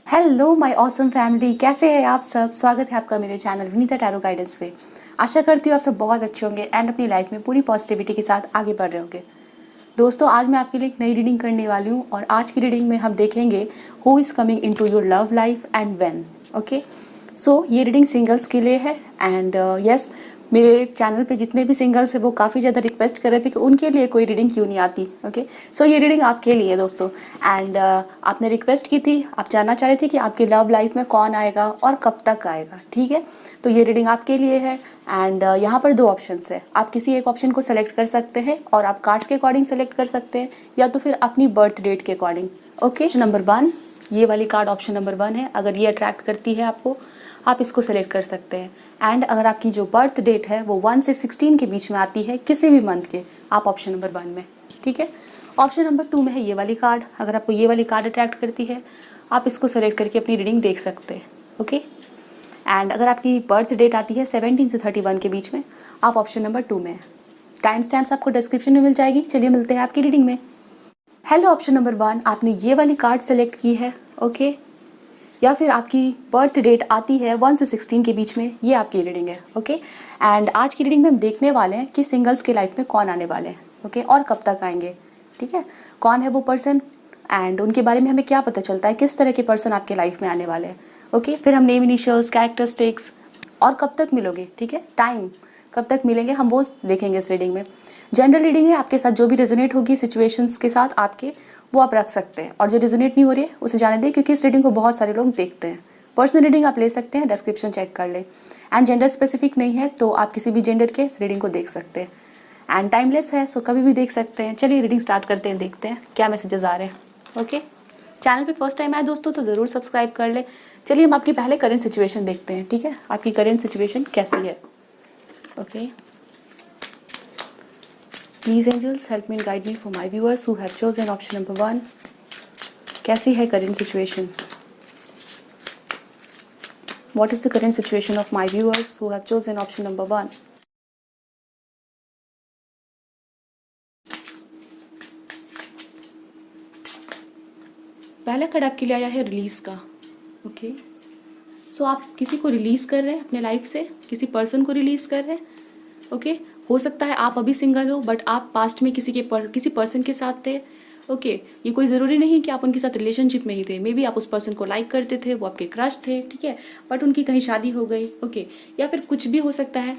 Hello my awesome family, कैसे हैं आप सब। स्वागत है आपका मेरे चैनल विनीता टैरो गाइडेंस पे। आशा करती हूँ आप सब बहुत अच्छे होंगे एंड अपनी लाइफ में पूरी पॉजिटिविटी के साथ आगे बढ़ रहे होंगे। दोस्तों, आज मैं आपके लिए एक नई रीडिंग करने वाली हूँ और आज की रीडिंग में हम देखेंगे who is coming into your love life and when. Okay, so ये रीडिंग सिंगल्स के लिए है एंड यस, मेरे चैनल पे जितने भी सिंगल्स हैं वो काफ़ी ज़्यादा रिक्वेस्ट कर रहे थे कि उनके लिए कोई रीडिंग क्यों नहीं आती। ओके, सो ये रीडिंग आपके लिए दोस्तों। एंड आपने रिक्वेस्ट की थी, आप जानना चाह रहे थे कि आपकी लव लाइफ में कौन आएगा और कब तक आएगा। ठीक है, तो ये रीडिंग आपके लिए है। एंड यहाँ पर दो ऑप्शंस है, आप किसी एक ऑप्शन को सेलेक्ट कर सकते हैं और आप कार्ड्स के अकॉर्डिंग सेलेक्ट कर सकते हैं या तो फिर अपनी बर्थ डेट के अकॉर्डिंग। ओके, नंबर 1, ये वाली कार्ड ऑप्शन नंबर 1 है। अगर ये अट्रैक्ट करती है आपको, आप इसको सेलेक्ट कर सकते हैं। एंड अगर आपकी जो बर्थ डेट है वो 1 से 16 के बीच में आती है किसी भी मंथ के, आप ऑप्शन नंबर 1 में। ठीक है, ऑप्शन नंबर 2 में है ये वाली कार्ड। अगर आपको ये वाली कार्ड अट्रैक्ट करती है, आप इसको सेलेक्ट करके अपनी रीडिंग देख सकते हैं। ओके, एंड अगर आपकी बर्थ डेट आती है 17 से 31 के बीच में, आप ऑप्शन नंबर 2 में है। टाइम स्टैम्प्स आपको डिस्क्रिप्शन में मिल जाएगी। चलिए मिलते हैं आपकी रीडिंग में। हेलो ऑप्शन नंबर 1, आपने ये वाली कार्ड सेलेक्ट की है। ओके, या फिर आपकी बर्थ डेट आती है 1 से 16 के बीच में, ये आपकी रीडिंग है। ओके, एंड आज की रीडिंग में हम देखने वाले हैं कि सिंगल्स के लाइफ में कौन आने वाले हैं। ओके, और कब तक आएंगे। ठीक है, कौन है वो पर्सन एंड उनके बारे में हमें क्या पता चलता है, किस तरह के पर्सन आपके लाइफ में आने वाले हैं। ओके, फिर हम नेम, इनिशियल्स, कैरेक्टरिस्टिक्स और कब तक मिलोगे। ठीक है, टाइम कब तक मिलेंगे हम वो देखेंगे इस रीडिंग में। जनरल रीडिंग है, आपके साथ जो भी रेजोनेट होगी सिचुएशंस के साथ आपके, वो आप रख सकते हैं। और जो रेजोनेट नहीं हो रही है उसे जाने दें, क्योंकि इस रीडिंग को बहुत सारे लोग देखते हैं। पर्सनल रीडिंग आप ले सकते हैं, डिस्क्रिप्शन चेक कर लें। एंड जेंडर स्पेसिफिक नहीं है तो आप किसी भी जेंडर के इस रीडिंग को देख सकते हैं। एंड टाइमलेस है, सो कभी भी देख सकते हैं। चलिए रीडिंग स्टार्ट करते हैं, देखते हैं क्या मैसेजेस आ रहे हैं। ओके, चैनल पे फर्स्ट टाइम आए दोस्तों तो ज़रूर सब्सक्राइब कर ले। चलिए हम आपकी पहले करंट सिचुएशन देखते हैं। ठीक है, आपकी करंट सिचुएशन कैसी है। Okay, please angels help me, guide me for my viewers who have chosen option number 1। कैसी है current situation. What is the current situation of my viewers who have chosen option number 1। पहला card आपके लिए आया है release का। Okay, सो आप किसी को रिलीज़ कर रहे हैं अपने लाइफ से, किसी पर्सन को रिलीज़ कर रहे हैं। ओके, हो सकता है आप अभी सिंगल हो बट आप पास्ट में किसी पर्सन के साथ थे। ओके, ये कोई ज़रूरी नहीं कि आप उनके साथ रिलेशनशिप में ही थे। मे बी आप उस पर्सन को लाइक करते थे, वो आपके क्रश थे। ठीक है, बट उनकी कहीं शादी हो गई। ओके, या फिर कुछ भी हो सकता है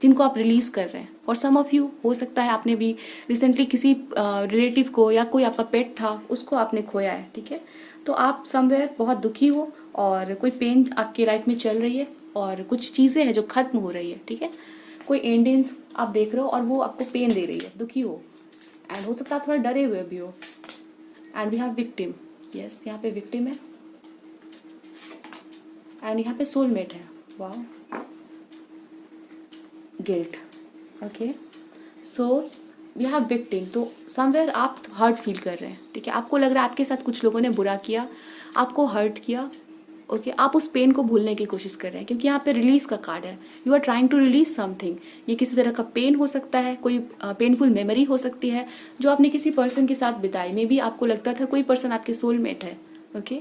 जिनको आप रिलीज़ कर रहे हैं। और सम ऑफ यू, हो सकता है आपने भी रिसेंटली किसी रिलेटिव को या कोई आपका पेट था उसको आपने खोया है। ठीक है, तो आप समवेयर बहुत दुखी हो और कोई पेन आपकी लाइफ में चल रही है और कुछ चीज़ें हैं जो ख़त्म हो रही है। ठीक है, कोई एंडिंग्स आप देख रहे हो और वो आपको पेन दे रही है, दुखी हो। एंड हो सकता है आप थोड़ा डरे हुए भी हो। And we have victim. Yes, यहाँ पे विक्टिम है एंड यहाँ पे सोलमेट है। वाह, guilt. Okay, so we have victim. तो समवेयर आप हर्ट फील कर रहे हैं। ठीक है, आपको लग रहा है आपके साथ कुछ लोगों ने बुरा किया, आपको हर्ट किया। ओके, आप उस पेन को भूलने की कोशिश कर रहे हैं क्योंकि यहाँ पे रिलीज का कार्ड है। You are trying to release something. ये किसी तरह का पेन हो सकता है, कोई पेनफुल मेमोरी हो सकती है जो आपने किसी पर्सन के साथ बिताई। मे बी आपको लगता था कोई पर्सन आपके सोलमेट है। ओके,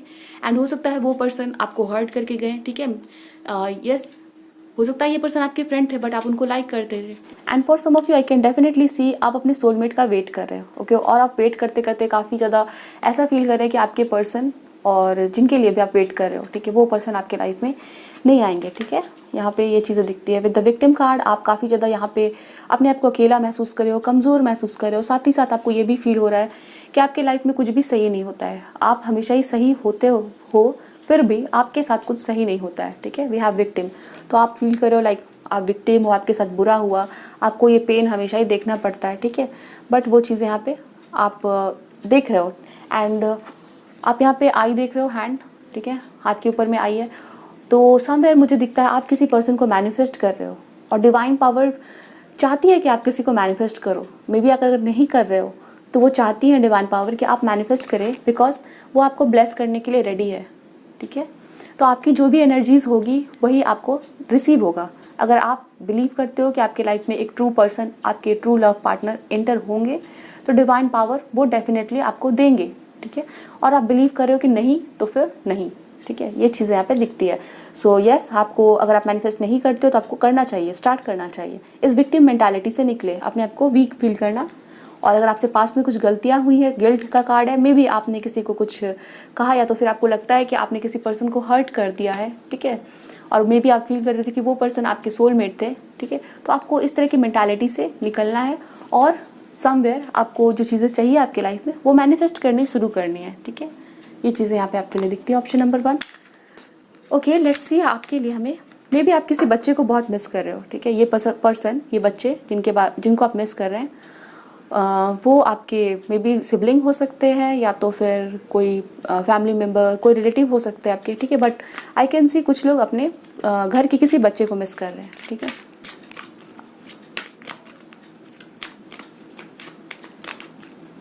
एंड हो सकता है वो पर्सन आपको हर्ट करके गए। ठीक है, यस, हो सकता है ये पर्सन आपके फ्रेंड थे बट आप उनको लाइक करते थे। And for some of you I can definitely see आप अपने सोलमेट का वेट कर रहे हो। ओके, और आप वेट करते करते काफ़ी ज़्यादा ऐसा फील कर रहे हैं कि आपके पर्सन और जिनके लिए भी आप वेट कर रहे हो, ठीक है, वो पर्सन आपके लाइफ में नहीं आएंगे। ठीक है, यहाँ पे ये चीज़ें दिखती है। विद द विक्टिम कार्ड आप काफ़ी ज़्यादा यहाँ पे अपने आप को अकेला महसूस कर रहे हो, कमज़ोर महसूस कर रहे हो। साथ ही साथ आपको ये भी फील हो रहा है कि आपके लाइफ में कुछ भी सही नहीं होता है। आप हमेशा ही सही होते हो फिर भी आपके साथ कुछ सही नहीं होता है। ठीक है, वी हैव विक्टिम। तो आप फील कर रहे हो लाइक आप विक्टिम हो, आपके साथ बुरा हुआ, आपको ये पेन हमेशा ही देखना पड़ता है। ठीक है, बट वो चीज़ें यहाँ पे आप देख रहे हो। एंड आप यहाँ पे आई देख रहे हो, हैंड। ठीक है, हाथ के ऊपर में आई है। तो समवेयर मुझे दिखता है आप किसी पर्सन को मैनिफेस्ट कर रहे हो और डिवाइन पावर चाहती है कि आप किसी को मैनिफेस्ट करो। मे बी अगर नहीं कर रहे हो तो वो चाहती है डिवाइन पावर कि आप मैनिफेस्ट करें, बिकॉज वो आपको ब्लेस करने के लिए रेडी है। ठीक है, तो आपकी जो भी एनर्जीज होगी वही आपको रिसीव होगा। अगर आप बिलीव करते हो कि आपके लाइफ में एक ट्रू पर्सन, आपके ट्रू लव पार्टनर एंटर होंगे तो डिवाइन पावर वो डेफिनेटली आपको देंगे। ठीक है, और आप बिलीव कर रहे हो कि नहीं तो फिर नहीं। ठीक है, ये चीज़ें यहाँ पे दिखती है। सो यस, आपको अगर आप मैनिफेस्ट नहीं करते हो तो आपको करना चाहिए, स्टार्ट करना चाहिए। इस विक्टिम मेंटालिटी से निकले, अपने आप को वीक फील करना। और अगर आपसे पास्ट में कुछ गलतियाँ हुई है, गिल्ट का कार्ड है, मे बी आपने किसी को कुछ कहा या तो फिर आपको लगता है कि आपने किसी पर्सन को हर्ट कर दिया है, ठीक है, और मे बी आप फील करते थे कि वो पर्सन आपके सोलमेट थे, ठीक है। तो आपको इस तरह की मेंटालिटी से निकलना है और समवेयर आपको जो चीज़ें चाहिए आपके लाइफ में वो मैनिफेस्ट करनी शुरू करनी है, ठीक है। ये चीज़ें यहाँ पे आपके लिए दिखती है, option number 1। Okay, let's see आपके लिए हमें, मे बी आप किसी बच्चे को बहुत मिस कर रहे हो, ठीक है। ये पर्सन, ये बच्चे जिनको आप मिस कर रहे हैं, वो आपके मे बी सिबलिंग हो सकते हैं या तो फिर कोई फैमिली मेम्बर, कोई रिलेटिव हो सकते हैं आपके, ठीक है। बट आई कैन सी कुछ लोग अपने घर के किसी बच्चे को मिस कर रहे हैं, ठीक है।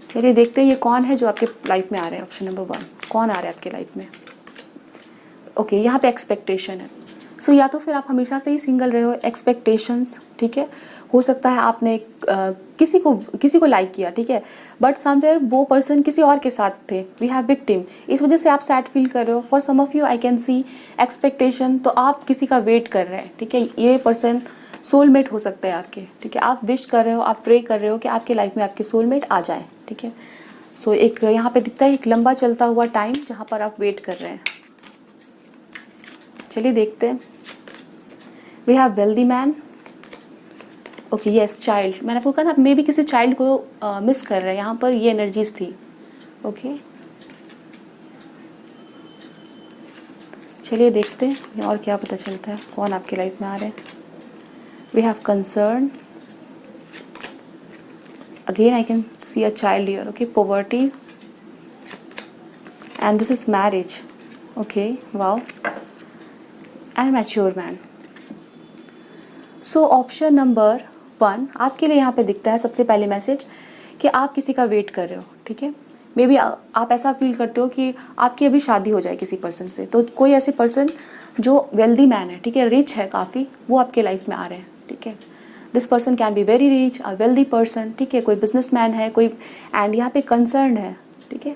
चलिए देखते हैं ये कौन है जो आपके लाइफ में आ रहे हैं। ऑप्शन नंबर 1, कौन आ रहा है आपके लाइफ में? ओके, यहाँ पे एक्सपेक्टेशन है। सो या तो फिर आप हमेशा से ही सिंगल रहे हो, एक्सपेक्टेशंस, ठीक है। हो सकता है आपने किसी को लाइक किया, ठीक है, बट समवेयर वो पर्सन किसी और के साथ थे, वी हैव विक्टिम, इस वजह से आप सैड फील कर रहे हो। For some of you I can see expectation, तो आप किसी का वेट कर रहे हैं, ठीक है। ये पर्सन सोलमेट हो सकता है आपके, ठीक है। आप विश कर रहे हो, आप प्रे कर रहे हो कि आपके लाइफ में आपके सोलमेट आ जाए, ठीक है। सो एक यहाँ पे दिखता है एक लंबा चलता हुआ टाइम जहाँ पर आप वेट कर रहे हैं। चलिए देखते हैं। We have wealthy man. Okay yes, child, मैंने आपको कहा ना, मे भी किसी चाइल्ड को मिस कर रहे हैं, यहाँ पर ये एनर्जीज थी। ओके चलिए देखते हैं और क्या पता चलता है, कौन आपकी लाइफ में आ रहे हैं। We have concern, again I can see a child here. Okay, poverty, and this is marriage. Okay wow, and mature man. So option number 1 आपके लिए यहाँ पे दिखता है सबसे पहले मैसेज कि आप किसी का वेट कर रहे हो, ठीक है। मे बी आप ऐसा फील करते हो कि आपकी अभी शादी हो जाए किसी पर्सन से, तो कोई ऐसे पर्सन जो वेल्दी मैन है, ठीक है, रिच है काफ़ी, वो आपके लाइफ में आ रहे हैं, ठीक है। This person can be very rich, a wealthy person, ठीक है, कोई बिजनेसमैन है कोई, एंड यहाँ पे कंसर्न है, ठीक है।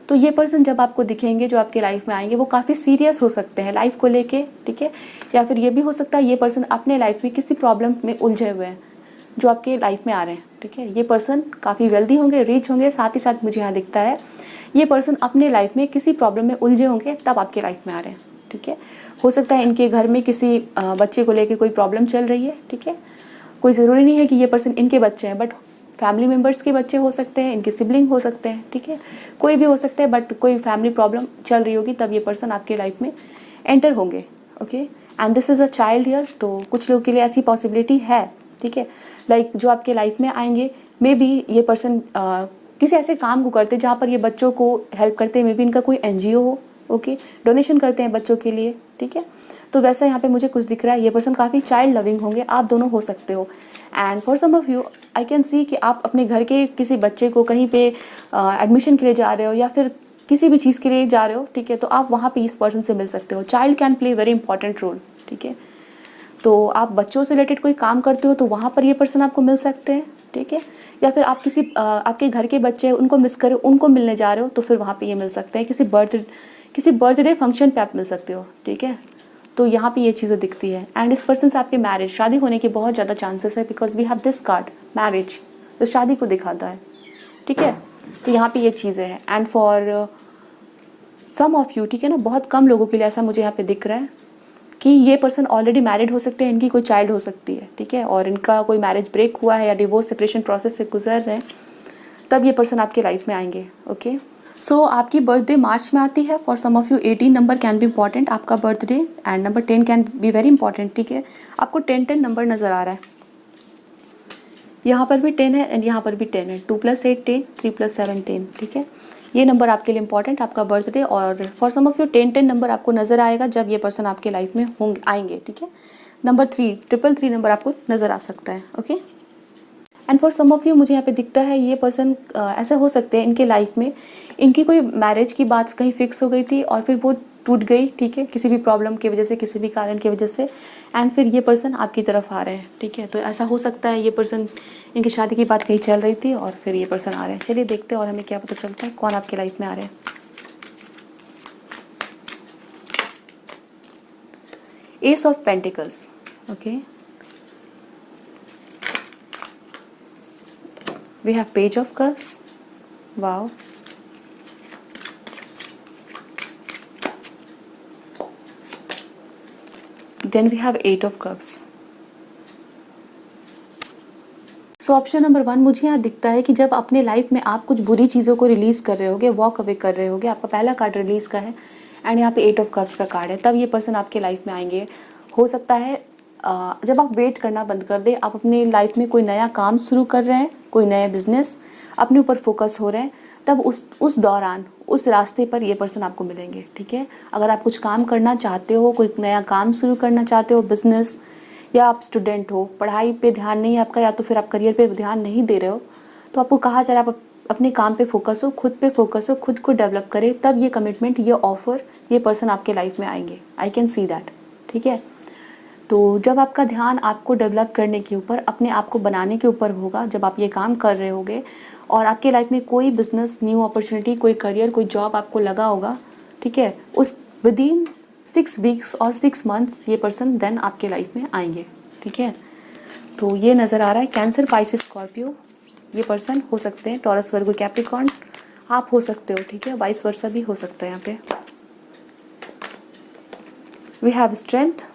तो ये पर्सन जब आपको दिखेंगे, जो आपके लाइफ में आएंगे, वो काफ़ी सीरियस हो सकते हैं लाइफ को लेके, ठीक है। या फिर ये भी हो सकता है ये पर्सन अपने लाइफ में किसी प्रॉब्लम में उलझे हुए हैं जो आपके लाइफ में आ रहे हैं, ठीक है। ये पर्सन काफ़ी वेल्दी होंगे, रिच होंगे, साथ ही साथ मुझे यहाँ दिखता है ये पर्सन अपने लाइफ में किसी प्रॉब्लम में उलझे होंगे तब आपके लाइफ में आ रहे हैं, ठीक है। हो सकता है इनके घर में किसी बच्चे को लेके कोई प्रॉब्लम चल रही है, ठीक है। कोई ज़रूरी नहीं है कि ये पर्सन इनके बच्चे हैं, बट फैमिली मेम्बर्स के बच्चे हो सकते हैं, इनके सिबलिंग हो सकते हैं, ठीक है, कोई भी हो सकता है, बट कोई फैमिली प्रॉब्लम चल रही होगी तब ये पर्सन आपके लाइफ में एंटर होंगे। Okay, and this is a child here, तो कुछ लोगों के लिए ऐसी पॉसिबिलिटी है, ठीक है। लाइक जो आपके लाइफ में आएंगे, मे बी ये पर्सन किसी ऐसे काम को करते जहाँ पर ये बच्चों को हेल्प करते हैं, मे बी इनका कोई NGO हो, ओके, डोनेशन करते हैं बच्चों के लिए, ठीक है। तो वैसा यहाँ पे मुझे कुछ दिख रहा है, ये पर्सन काफ़ी चाइल्ड लविंग होंगे, आप दोनों हो सकते हो। And for some of you I can see कि आप अपने घर के किसी बच्चे को कहीं पे एडमिशन के लिए जा रहे हो या फिर किसी भी चीज़ के लिए जा रहे हो, ठीक है, तो आप वहाँ पे इस पर्सन से मिल सकते हो। Child can play very important role, ठीक है। तो आप बच्चों से रिलेटेड कोई काम करते हो तो वहाँ पर ये पर्सन आपको मिल सकते हैं, ठीक है। या फिर आप किसी आपके घर के बच्चे उनको मिस करो, उनको मिलने जा रहे हो, तो फिर वहाँ पे ये मिल सकते हैं। किसी बर्थडे फंक्शन पे आप मिल सकते हो, ठीक है। तो यहाँ पे ये चीज़ें दिखती है। एंड इस पर्सन से आपकी मैरिज, शादी होने के बहुत ज़्यादा चांसेस है, because we have this card marriage, तो शादी को दिखाता है, ठीक है। तो यहाँ पे ये चीज़ें हैं। And for some of you, ठीक है ना, बहुत कम लोगों के लिए ऐसा मुझे यहाँ पे दिख रहा है कि ये पर्सन ऑलरेडी मैरिड हो सकते हैं, इनकी कोई चाइल्ड हो सकती है, ठीक है, और इनका कोई मैरिज ब्रेक हुआ है या डिवोर्स सेपरेशन प्रोसेस से गुजर रहे हैं, तब ये पर्सन आपके लाइफ में आएंगे। ओके, सो आपकी बर्थडे मार्च में आती है। For some of you 18 number can be important, आपका birthday, and number 10 can be very important, ठीक है। आपको 10 नंबर नज़र आ रहा है, यहाँ पर भी 10 है एंड यहाँ पर भी 10 है, 2 + 8 10, 3 + 7 10, ठीक है। ये नंबर आपके लिए इंपॉर्टेंट, आपका बर्थडे। और for some of you 10 number आपको नज़र आएगा जब ये पर्सन आपके लाइफ में होंगे, आएंगे, ठीक है। नंबर 3 333 नंबर आपको नज़र आ सकता है। Okay, and for some of you मुझे यहाँ पे दिखता है ये पर्सन ऐसे हो सकते हैं इनके लाइफ में इनकी कोई मैरिज की बात कहीं फिक्स हो गई थी और फिर वो टूट गई, ठीक है, किसी भी प्रॉब्लम की वजह से, किसी भी कारण की वजह से, एंड फिर ये पर्सन आपकी तरफ आ रहे हैं, ठीक है। तो ऐसा हो सकता है ये पर्सन, इनकी शादी की बात कहीं चल रही थी और फिर ये पर्सन आ रहे हैं। चलिए देखते हैं और हमें क्या पता चलता है, कौन आपकी लाइफ में आ रहे हैं। Ace of pentacles, okay, we have page of cups, wow, then we have eight of cups. So option number 1 मुझे यहाँ दिखता है कि जब अपने लाइफ में आप कुछ बुरी चीज़ों को रिलीज़ कर रहे होगे, वॉक अवे कर रहे होगे, आपका पहला कार्ड रिलीज़ का है एंड यहाँ पे एट ऑफ कप्स का कार्ड है, तब ये पर्सन आपके लाइफ में आएंगे। हो सकता है जब आप वेट करना बंद कर दे, आप अपनी लाइफ में कोई नया काम शुरू कर रहे हैं, कोई नया बिजनेस, अपने ऊपर फोकस हो रहे हैं, तब उस दौरान उस रास्ते पर ये पर्सन आपको मिलेंगे, ठीक है। अगर आप कुछ काम करना चाहते हो, कोई नया काम शुरू करना चाहते हो, बिजनेस, या आप स्टूडेंट हो, पढ़ाई पे ध्यान नहीं है आपका, या तो फिर आप करियर पे ध्यान नहीं दे रहे हो, तो आपको कहा जा रहा है आप अपने काम पे फोकस हो, खुद पे फोकस हो, खुद को डेवलप करें, तब ये कमिटमेंट, ये ऑफर, ये पर्सन आपके लाइफ में आएंगे। आई कैन सी दैट, ठीक है। तो जब आपका ध्यान आपको डेवलप करने के ऊपर, अपने आप को बनाने के ऊपर होगा, जब आप ये काम कर रहे होगे और आपके लाइफ में कोई बिजनेस, न्यू अपॉर्चुनिटी, कोई करियर, कोई जॉब आपको लगा होगा, ठीक है, उस विदिन 6 वीक्स और 6 मंथ्स ये पर्सन देन आपके लाइफ में आएंगे, ठीक है। तो ये नज़र आ रहा है कैंसर, पाइसिस, स्कॉर्पियो, ये पर्सन हो सकते हैं, टॉरस, वर्गो, कैप्रिकॉर्न, आप हो सकते हो, ठीक है, वाइस वर्सा भी हो सकता है यहाँ पे। We have strength,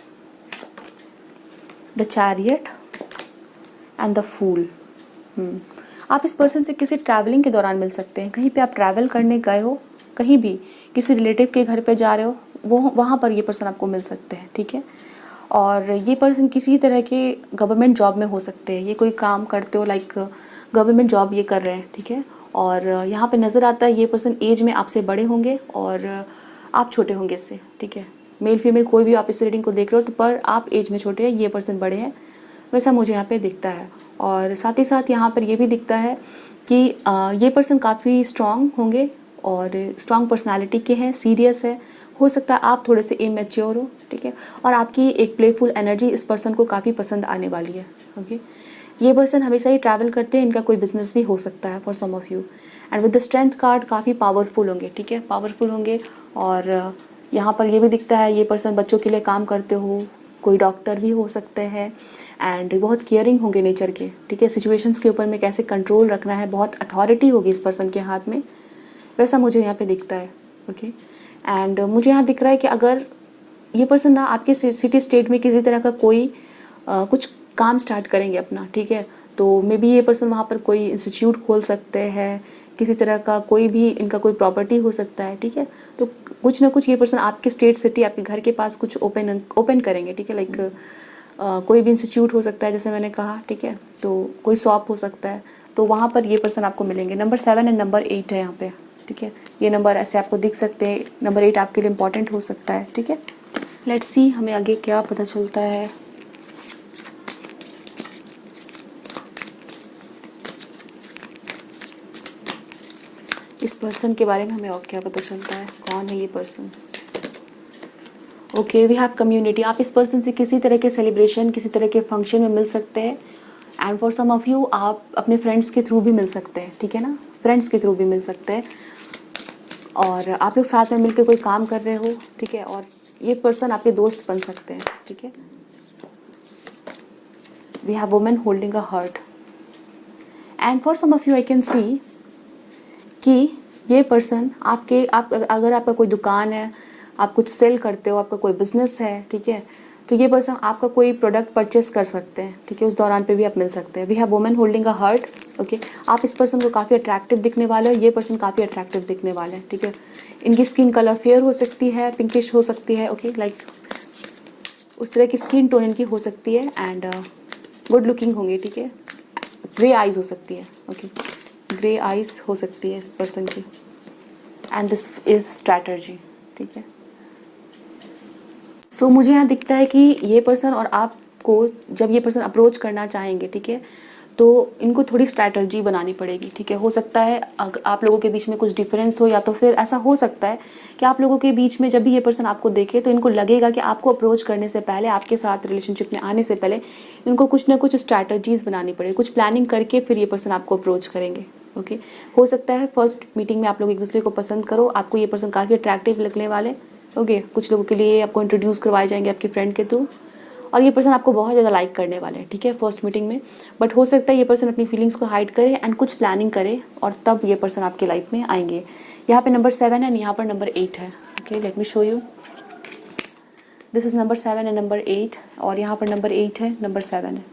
the chariot and the fool. आप इस पर्सन से किसी ट्रैवलिंग के दौरान मिल सकते हैं, कहीं पे आप ट्रैवल करने गए हो, कहीं भी किसी रिलेटिव के घर पे जा रहे हो, वो वहाँ पर ये पर्सन आपको मिल सकते हैं, ठीक है। और ये पर्सन किसी तरह के गवर्नमेंट जॉब में हो सकते हैं, ये कोई काम करते हो, लाइक गवर्नमेंट जॉब ये कर रहे हैं, ठीक है। और यहाँ पे नज़र आता है ये पर्सन एज में आपसे बड़े होंगे और आप छोटे होंगे इससे, ठीक है। मेल फीमेल कोई भी आप इस रीडिंग को देख रहे हो, तो पर आप एज में छोटे हैं, ये पर्सन बड़े हैं, वैसा मुझे यहाँ पे दिखता है। और साथ ही साथ यहाँ पर ये भी दिखता है कि ये पर्सन काफ़ी स्ट्रॉन्ग होंगे और स्ट्रॉन्ग पर्सनालिटी के हैं, सीरियस है, हो सकता है आप थोड़े से इमेच्योर हो, ठीक है। और आपकी एक प्लेफुल एनर्जी इस पर्सन को काफ़ी पसंद आने वाली है, ओके। ये पर्सन हमेशा ही ट्रैवल करते हैं, इनका कोई बिजनेस भी हो सकता है for some of you. And with the strength card काफ़ी पावरफुल होंगे, ठीक है, पावरफुल होंगे। और यहाँ पर ये भी दिखता है ये पर्सन बच्चों के लिए काम करते हो, कोई डॉक्टर भी हो सकते हैं, एंड बहुत केयरिंग होंगे नेचर के, ठीक है। सिचुएशंस के ऊपर में कैसे कंट्रोल रखना है, बहुत अथॉरिटी होगी इस पर्सन के हाथ में, वैसा मुझे यहाँ पे दिखता है, ओके। एंड मुझे यहाँ दिख रहा है कि अगर ये पर्सन ना आपके सिटी स्टेट में किसी तरह का कोई कुछ काम स्टार्ट करेंगे अपना, ठीक है, तो मे बी ये पर्सन वहाँ पर कोई इंस्टीट्यूट खोल सकते हैं, किसी तरह का कोई भी इनका कोई प्रॉपर्टी हो सकता है, ठीक है। तो कुछ ना कुछ ये पर्सन आपके स्टेट सिटी, आपके घर के पास कुछ ओपन करेंगे, ठीक है। लाइक कोई भी इंस्टीट्यूट हो सकता है, जैसे मैंने कहा, ठीक है। तो कोई शॉप हो सकता है, तो वहाँ पर ये पर्सन आपको मिलेंगे। नंबर 7 एंड नंबर 8 है यहाँ पे, ठीक है। ये नंबर ऐसे आपको दिख सकते हैं, नंबर 8 आपके लिए इंपॉर्टेंट हो सकता है, ठीक है। लेट्स सी हमें आगे क्या पता चलता है। इस पर्सन के बारे में हमें और क्या पता चलता है, कौन है ये person. Okay, we have community. आप इस पर्सन से किसी तरह के सेलिब्रेशन, किसी तरह के फंक्शन में मिल सकते हैं। And for some of you आप अपने फ्रेंड्स के थ्रू भी मिल सकते हैं, ठीक है ना, फ्रेंड्स के थ्रू भी मिल सकते हैं। और आप लोग साथ में मिलकर कोई काम कर रहे हो, ठीक है, और ये पर्सन आपके दोस्त बन सकते हैं, ठीक है। We have women holding a heart. And for some of you I can see कि ये पर्सन अगर आपका कोई दुकान है, आप कुछ सेल करते हो, आपका कोई बिजनेस है, ठीक है, तो ये पर्सन आपका कोई प्रोडक्ट परचेस कर सकते हैं, ठीक है, उस दौरान पे भी आप मिल सकते हैं। We have women holding a heart, okay. आप इस पर्सन को काफ़ी अट्रैक्टिव दिखने वाले हो, ये पर्सन काफ़ी अट्रैक्टिव दिखने वाले हैं, ठीक है। इनकी स्किन कलर फेयर हो सकती है, पिंकिश हो सकती है, ओके, लाइक उस तरह की स्किन टोन इनकी हो सकती है। एंड गुड लुकिंग होंगे, ठीक है। ग्रे आइज़ हो सकती है, ओके, ग्रे आइज़ हो सकती है इस पर्सन की। एंड दिस इज स्ट्रैटर्जी, ठीक है। सो मुझे यहाँ दिखता है कि ये पर्सन और आपको जब ये पर्सन अप्रोच करना चाहेंगे, ठीक है, तो इनको थोड़ी स्ट्रैटर्जी बनानी पड़ेगी, ठीक है। हो सकता है आप लोगों के बीच में कुछ डिफरेंस हो, या तो फिर ऐसा हो सकता है कि आप लोगों के बीच में जब भी ये पर्सन आपको देखे तो इनको लगेगा कि आपको अप्रोच करने से पहले, आपके साथ रिलेशनशिप में आने से पहले इनको कुछ ना कुछ स्ट्रैटर्जीज़ बनानी पड़ेगी, कुछ प्लानिंग करके फिर ये पर्सन आपको अप्रोच करेंगे, ओके। हो सकता है फर्स्ट मीटिंग में आप लोग एक दूसरे को पसंद करो, आपको ये पर्सन काफ़ी अट्रैक्टिव लगने वाले, ओके, कुछ लोगों के लिए आपको इंट्रोड्यूस करवाए जाएंगे आपके फ्रेंड के थ्रू, और ये पर्सन आपको बहुत ज़्यादा लाइक करने वाले हैं, ठीक है, फर्स्ट मीटिंग में। बट हो सकता है ये पर्सन अपनी फीलिंग्स को हाइड करे एंड कुछ प्लानिंग करे, और तब ये पर्सन आपके लाइफ में आएंगे। यहाँ पे नंबर 7 है, यहाँ पर नंबर 8 है। Okay, let me show you. This is number 7 and number 8, और यहाँ पर नंबर 8 है, नंबर 7 है,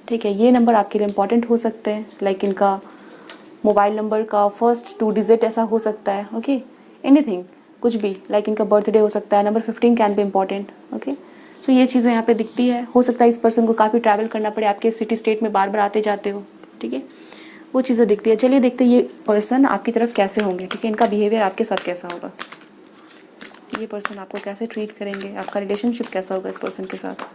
ठीक है। ये नंबर आपके लिए इंपॉर्टेंट हो सकते हैं, लाइक इनका मोबाइल नंबर का फर्स्ट 2 डिजिट ऐसा हो सकता है। ओके, एनीथिंग, कुछ भी, लाइक इनका बर्थडे हो सकता है। Number 15 can be important. Okay, so ये चीज़ें यहाँ पे दिखती है। हो सकता है इस पर्सन को काफ़ी ट्रैवल करना पड़े, आपके सिटी स्टेट में बार बार आते जाते हो, ठीक है, वो चीज़ें दिखती है। चलिए देखते हैं ये पर्सन आपकी तरफ कैसे होंगे, ठीक है, इनका बिहेवियर आपके साथ कैसा होगा, ये पर्सन आपको कैसे ट्रीट करेंगे, आपका रिलेशनशिप कैसा होगा इस पर्सन के साथ।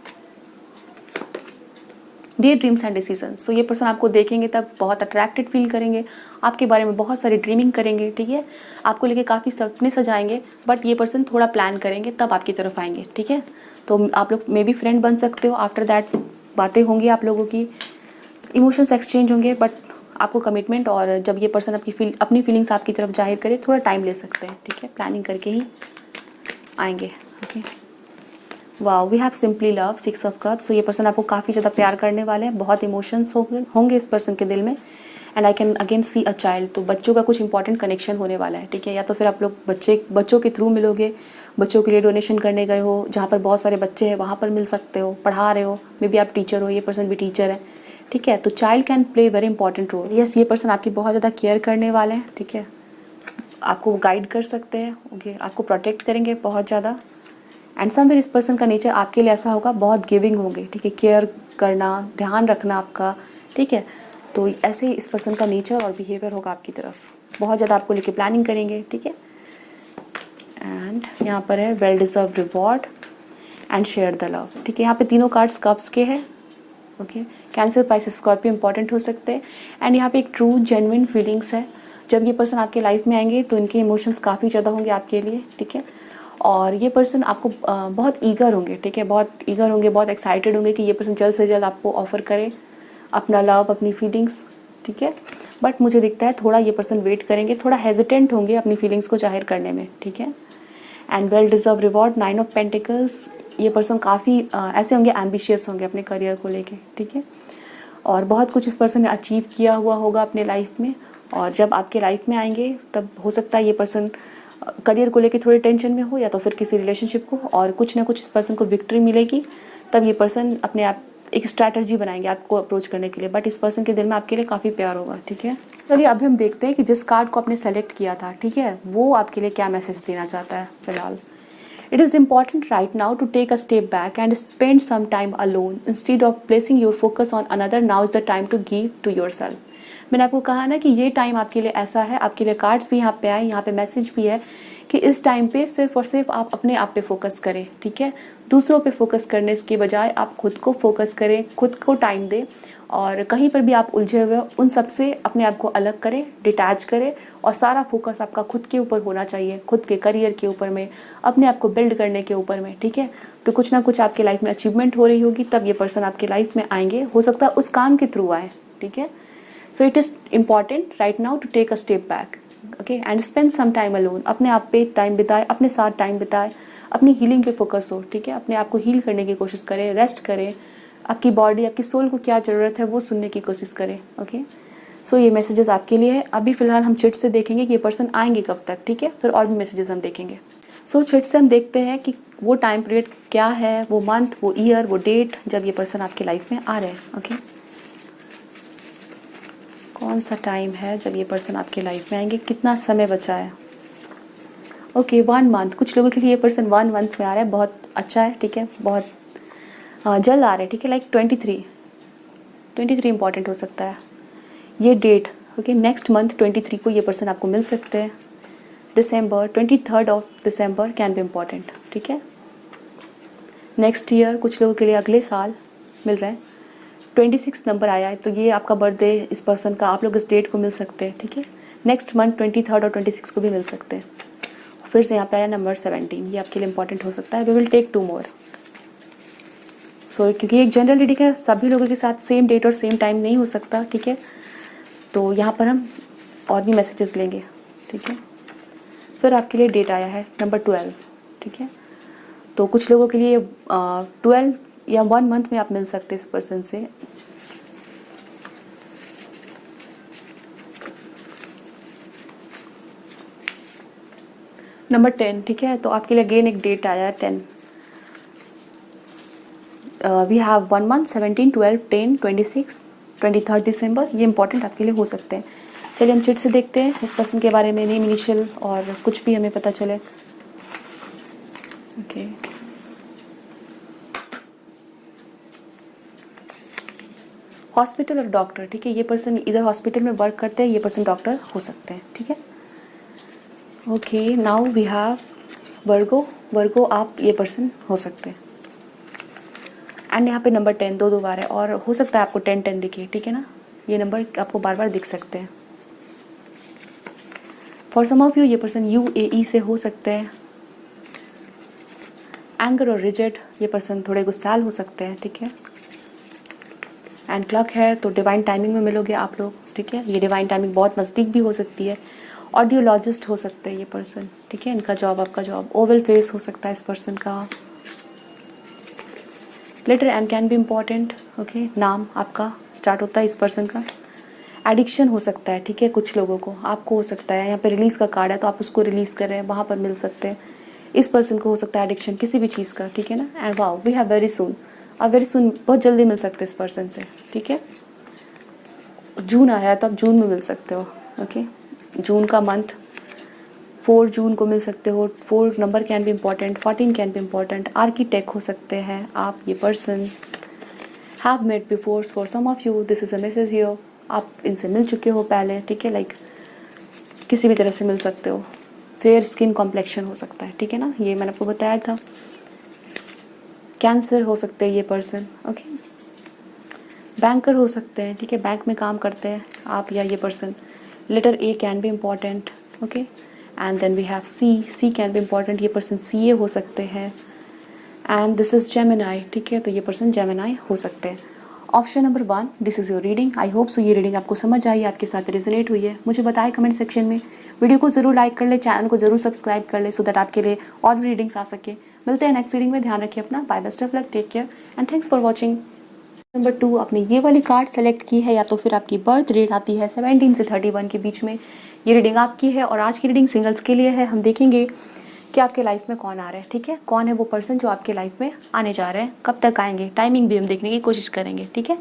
डे ड्रीम्स एंड डिसीजंस, सो ये पर्सन आपको देखेंगे तब बहुत अट्रैक्टेड फील करेंगे, आपके बारे में बहुत सारी ड्रीमिंग करेंगे, ठीक है, आपको लेके काफ़ी सपने सजाएंगे, बट ये पर्सन थोड़ा प्लान करेंगे तब आपकी तरफ आएंगे, ठीक है। तो आप लोग मे बी फ्रेंड बन सकते हो, आफ्टर दैट बातें होंगी आप लोगों की, इमोशंस एक्सचेंज होंगे, बट आपको कमिटमेंट, और जब ये पर्सन अपनी फीलिंग्स आपकी तरफ जाहिर करे, थोड़ा टाइम ले सकते हैं, ठीक है, प्लानिंग करके ही आएंगे। Okay, wow, we have simply love, 6 of cups. So ये पर्सन आपको काफ़ी ज़्यादा प्यार करने वाले हैं, बहुत इमोशंस होंगे इस पर्सन के दिल में, and I can again see a child. तो बच्चों का कुछ इंपॉर्टेंट कनेक्शन होने वाला है, ठीक है, या तो फिर आप लोग बच्चों के थ्रू मिलोगे, बच्चों के लिए डोनेशन करने गए हो, जहाँ पर बहुत सारे बच्चे हैं वहाँ पर मिल सकते हो, पढ़ा रहे हो, मे बी आप टीचर हो, ये पर्सन भी टीचर है, ठीक है। तो child can play very important role. Yes, ये पर्सन आपकी बहुत ज़्यादा केयर करने वाले हैं, ठीक है, आपको गाइड कर सकते हैं, ओके, आपको प्रोटेक्ट करेंगे बहुत ज़्यादा, एंड समवेयर इस पर्सन का नेचर आपके लिए ऐसा होगा, बहुत गिविंग होंगे, ठीक है, केयर करना, ध्यान रखना आपका, ठीक है। तो ऐसे ही इस पर्सन का नेचर और बिहेवियर होगा आपकी तरफ, बहुत ज़्यादा आपको लेके प्लानिंग करेंगे, ठीक है। एंड यहाँ पर है well deserve reward and share the love, ठीक है। यहाँ पे तीनों कार्ड्स कप्स के हैं, okay. Cancer, Pisces, Scorpio important हो सकते हैं, एंड यहाँ पे एक ट्रू जेन्युइन फीलिंग्स है। जब ये पर्सन आपके लाइफ में आएंगे तो इनके इमोशंस काफ़ी ज़्यादा होंगे आपके लिए, ठीक है, और ये पर्सन आपको बहुत ईगर होंगे, ठीक है, बहुत ईगर होंगे, बहुत एक्साइटेड होंगे कि ये पर्सन जल्द से जल्द आपको ऑफर करे अपना लव, अपनी फीलिंग्स, ठीक है। बट मुझे दिखता है थोड़ा ये पर्सन वेट करेंगे, थोड़ा हेजिटेंट होंगे अपनी फीलिंग्स को जाहिर करने में, ठीक है। And well deserve reward, 9 of pentacles, ये पर्सन काफ़ी ऐसे होंगे, एम्बिशियस होंगे अपने करियर को लेके, ठीक है, और बहुत कुछ इस पर्सन ने अचीव किया हुआ होगा अपने लाइफ में, और जब आपके लाइफ में आएंगे तब हो सकता है ये पर्सन करियर को लेके थोड़ी टेंशन में हो, या तो फिर किसी रिलेशनशिप को, और कुछ ना कुछ इस पर्सन को विक्ट्री मिलेगी, तब ये पर्सन अपने आप एक स्ट्रैटेजी बनाएंगे आपको अप्रोच करने के लिए, बट इस पर्सन के दिल में आपके लिए काफ़ी प्यार होगा, ठीक है। चलिए अभी हम देखते हैं कि जिस कार्ड को आपने सेलेक्ट किया था, ठीक है, वो आपके लिए क्या मैसेज देना चाहता है फिलहाल। It is important right now to take a step back and spend some time alone instead of placing your focus on another. Now is the time to give to yourself. मैंने आपको कहा ना कि ये टाइम आपके लिए ऐसा है, आपके लिए कार्ड्स भी यहाँ पे आए, यहाँ पे मैसेज भी है कि इस टाइम पे सिर्फ और सिर्फ आप अपने आप पे फोकस करें, ठीक है। दूसरों पे फोकस करने के बजाय आप खुद को फोकस करें, खुद को टाइम दें, और कहीं पर भी आप उलझे हुए उन सब से अपने आप को अलग करें, डिटैच करें, और सारा फोकस आपका खुद के ऊपर होना चाहिए, खुद के करियर के ऊपर में, अपने आप को बिल्ड करने के ऊपर में, ठीक है। तो कुछ ना कुछ आपके लाइफ में अचीवमेंट हो रही होगी, तब ये पर्सन आपके लाइफ में आएंगे, हो सकता है उस काम के थ्रू आए, ठीक है। So it is important right now to take a step back, okay, and spend some time alone. अपने आप पे टाइम बिताए, अपने साथ टाइम बिताए, अपनी हीलिंग पे फोकस हो, ठीक है, अपने आप को हील करने की कोशिश करें, रेस्ट करें, आपकी बॉडी, आपकी सोल को क्या ज़रूरत है वो सुनने की कोशिश करें, ओके। सो ये मैसेजेस आपके लिए है। अभी फ़िलहाल हम चिट से देखेंगे कि ये पर्सन आएंगे कब तक, ठीक है, फिर और भी मैसेजेस हम देखेंगे। सो चिट से हम देखते हैं कि वो टाइम पीरियड क्या है, वो मंथ, वो ईयर, वो डेट जब ये पर्सन आपकी लाइफ में आ रहे हैं, ओके। कौन सा टाइम है जब ये पर्सन आपके लाइफ में आएंगे, कितना समय बचा है, ओके, 1 मंथ। कुछ लोगों के लिए ये पर्सन 1 मंथ में आ रहा है, बहुत अच्छा है, ठीक है, बहुत जल्द आ रहे हैं, ठीक है, लाइक 23 इंपॉर्टेंट हो सकता है ये डेट, ओके। नेक्स्ट मंथ 23 को ये पर्सन आपको मिल सकते हैं। दिसंबर 23 of December can be important, ठीक है। नेक्स्ट ईयर कुछ लोगों के लिए अगले साल मिल रहा है। 26 नंबर आया है, तो ये आपका बर्थडे इस पर्सन का, आप लोग इस डेट को मिल सकते हैं, ठीक है। नेक्स्ट मंथ 23 और 26 को भी मिल सकते हैं। फिर से यहाँ पे आया नंबर 17, ये आपके लिए इंपॉर्टेंट हो सकता है। वी विल टेक 2 मोर। सो क्योंकि एक जनरल रीडिंग है, सभी लोगों के साथ सेम डेट और सेम टाइम नहीं हो सकता, ठीक है, तो यहाँ पर हम और भी मैसेजेस लेंगे, ठीक है। फिर आपके लिए डेट आया है नंबर 12, ठीक है। तो कुछ लोगों के लिए 12 या 1 मंथ में आप मिल सकते हैं इस पर्सन से। नंबर 10, ठीक है। तो आपके लिए अगेन एक डेट आया है 10। वी हैव 1 मंथ, 17, 12, 10, 26, 23 दिसंबर। ये इंपॉर्टेंट आपके लिए हो सकते हैं। चलिए हम चिट से देखते हैं इस पर्सन के बारे में, नेम, इनिशियल और कुछ भी हमें पता चले। ओके, हॉस्पिटल और डॉक्टर, ठीक है। ये पर्सन इधर हॉस्पिटल में वर्क करते हैं, ये पर्सन डॉक्टर हो सकते हैं, ठीक है। ओके, नाउ वी हैव वर्गो। वर्गो आप ये पर्सन हो सकते हैं। एंड यहाँ पे नंबर 10 दो बार है और हो सकता है आपको 10 दिखे, ठीक है ना। ये नंबर आपको बार बार दिख सकते हैं। फॉर सम ऑफ यू ये पर्सन UAE से हो सकते हैं। एंगर और रिजिड, ये पर्सन थोड़े गुस्सैल हो सकते हैं, ठीक है। एंड क्लॉक है तो डिवाइन टाइमिंग में मिलोगे आप लोग, ठीक है। ये डिवाइन टाइमिंग बहुत नज़दीक भी हो सकती है। ऑडियोलॉजिस्ट हो सकते हैं ये पर्सन, ठीक है। इनका जॉब, आपका जॉब। ओवल फेस हो सकता है इस पर्सन का। Letter M can be important, okay. नाम आपका स्टार्ट होता है इस पर्सन का। एडिक्शन हो सकता है, ठीक है। कुछ लोगों को, आपको हो सकता है। यहाँ पे रिलीज़ का कार्ड है तो आप उसको रिलीज़ कर रहे हैं, वहाँ पर मिल सकते हैं। इस पर्सन को हो सकता है एडिक्शन किसी भी चीज़ का, ठीक है ना। And wow, we have very soon. अब वेरी सून बहुत जल्दी मिल सकते हैं इस पर्सन से, ठीक है। जून आया है तो आप जून में मिल सकते हो, ओके। जून का मंथ 4 जून को मिल सकते हो। 4 number can be important, 14 can be important. Architect हो सकते हैं आप ये person. Have met before, for some of you this is a message here. आप इनसे मिल चुके हो पहले, ठीक है। लाइक किसी भी तरह से मिल सकते हो। फेयर स्किन कॉम्प्लेक्शन हो सकता है, ठीक है ना। ये मैंने आपको बताया था। कैंसर हो सकते हैं ये पर्सन, ओके। बैंकर हो सकते हैं, ठीक है। बैंक में काम करते हैं आप या ये person. Letter A can be important, okay. And then we have C can be important. ये पर्सन CA हो सकते हैं। एंड दिस इज़ जेमिनाई, ठीक है। तो ये पर्सन जेमिनाई हो सकते हैं। Option number 1, this is your reading. I hope so ये रीडिंग आपको समझ आई, आपके साथ रेजोनेट हुई है। मुझे बताएं कमेंट सेक्शन में। वीडियो को ज़रूर लाइक कर ले, चैनल को ज़रूर सब्सक्राइब कर ले, सो दैट आपके लिए और भी रीडिंग्स आ सके। मिलते हैं नेक्स्ट रीडिंग में। ध्यान रखिए अपना। Bye, best of luck, take care and thanks for watching. Number 2, आपने ये वाली कार्ड सेलेक्ट की है या तो फिर आपकी बर्थ डेट आती है 17 से 31 के बीच में। ये रीडिंग आपकी है और आज की रीडिंग सिंगल्स के लिए है। हम देखेंगे कि आपके लाइफ में कौन आ रहा है, ठीक है। कौन है वो पर्सन जो आपके लाइफ में आने जा रहे हैं, कब तक आएंगे, टाइमिंग भी हम देखने की कोशिश करेंगे, ठीक है।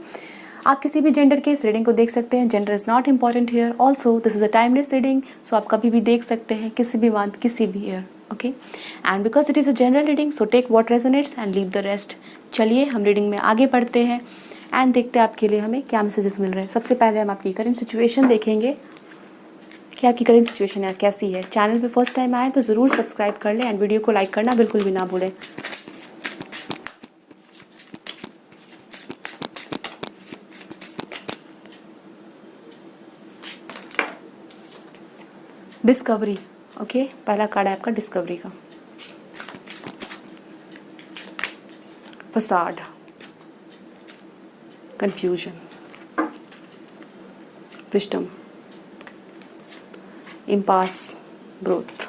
आप किसी भी जेंडर के इस रीडिंग को देख सकते हैं। Gender is not important here. Also this is a timeless reading, so आप कभी भी देख सकते हैं, किसी भी मंथ, किसी भी year, okay. And because it is a general reading, so take what resonates and leave the rest. चलिए हम रीडिंग में आगे बढ़ते हैं एंड देखते हैं आपके लिए हमें क्या मैसेजेस मिल रहे हैं। सबसे पहले हम आपकी करंट सिचुएशन देखेंगे कि आपकी करंट सिचुएशन है कैसी है। चैनल पे फर्स्ट टाइम आए तो ज़रूर सब्सक्राइब कर लें एंड वीडियो को लाइक करना बिल्कुल भी ना भूलें। Discovery, okay. पहला कार्ड है आपका डिस्कवरी का। Facade, confusion, wisdom, impasse, growth.